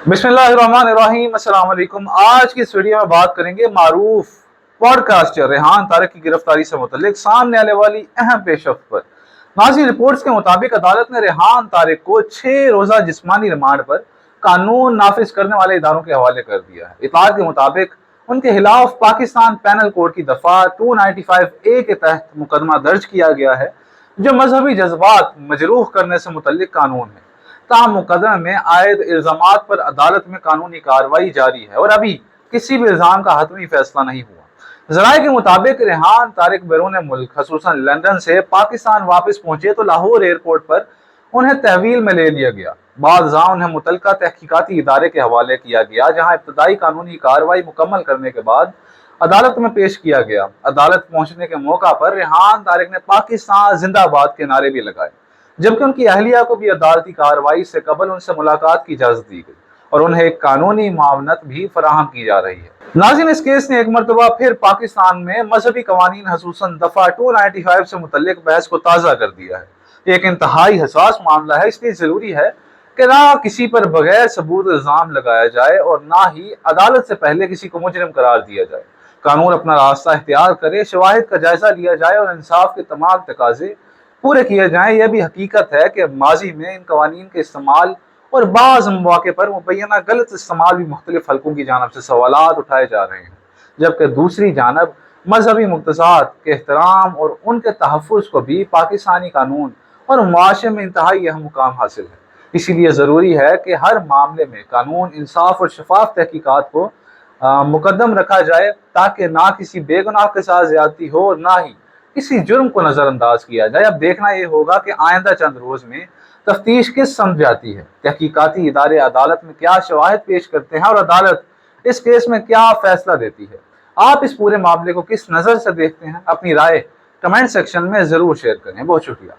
बिस्मिल्लाहिर्रहमानिर्रहीम, अस्सलाम वालेकुम। आज की इस वीडियो में बात करेंगे मारूफ पॉडकास्टर रेहान तारिक की गिरफ्तारी से मुतल्लिक सामने आने वाली अहम पेशरफ्त पर। नाज़रीन, रिपोर्ट्स के मुताबिक अदालत ने रेहान तारिक को 6 रोज़ा जिस्मानी रिमांड पर कानून नाफिज करने वाले इदारों के हवाले कर दिया है। इत्तलात के मुताबिक उनके खिलाफ पाकिस्तान पैनल कोड की दफा 295A के तहत मुकदमा दर्ज किया गया है, जो मजहबी जज्बात मजरूह करने से मुतल्लिक कानून है। ताहम मुकदमे में आयद इल्जामात पर अदालत में कानूनी कार्रवाई जारी है और अभी किसी भी इल्जाम का हतमी फैसला नहीं हुआ। ज़राए के मुताबिक रेहान तारिक बैरून मुल्क खसूसन लंदन से पाकिस्तान वापस पहुंचे तो लाहौर एयरपोर्ट पर उन्हें तहवील में ले लिया गया। बाद उन्हें मुतलका तहकीकाती इदारे के हवाले किया गया, जहाँ इब्तदाई कानूनी कार्रवाई मुकम्मल करने के बाद अदालत में पेश किया गया। अदालत पहुंचने के मौका पर रेहान तारिक ने पाकिस्तान जिंदाबाद के नारे भी लगाए, जबकि उनकी अहलिया को भी अदालती कार्रवाई से कबल उनसे मुलाकात की इजाजत दी गई और उन्हें एक कानूनी मावनत भी फराहम की जा रही है। नाज़रीन, इस केस ने एक मरतबा फिर पाकिस्तान में मजहबी कवानीन खसूसन दफा 295 से मुतल्लिक बहस को ताज़ा कर दिया है। ये एक इंतहाई हसास मामला है, इसलिए जरूरी है कि ना किसी पर बगैर सबूत इल्जाम लगाया जाए और ना ही अदालत से पहले किसी को मुजरिम करार दिया जाए। कानून अपना रास्ता इख्तियार करे, शवाहिद का जायजा लिया जाए और इंसाफ के तमाम तकाजे पूरे किए जाएं। यह भी हकीकत है कि माजी में इन कवानीन के इस्तेमाल और बाज़ मौके पर मुबैना गलत इस्तेमाल भी मुख्तलिफ हल्कों की जानब से सवालात उठाए जा रहे हैं, जबकि दूसरी जानब मजहबी मुक्तसात के एहतराम और उनके तहफ़्फ़ुज़ को भी पाकिस्तानी कानून और मुआशरे में इंतहाई अहम मुकाम हासिल है। इसीलिए ज़रूरी है कि हर मामले में कानून, इंसाफ और शफाफ तहकीकात को मुकद्दम रखा जाए, ताकि ना किसी बेगुनाह के साथ ज्यादती हो और ना ही किसी जुर्म को नज़रअंदाज किया जाए। अब देखना ये होगा कि आइंदा चंद रोज में तफ्तीश किस समझ जाती है, तहकीकाती इदारे अदालत में क्या शवाहिद पेश करते हैं और अदालत इस केस में क्या फैसला देती है। आप इस पूरे मामले को किस नज़र से देखते हैं, अपनी राय कमेंट सेक्शन में ज़रूर शेयर करें। बहुत शुक्रिया।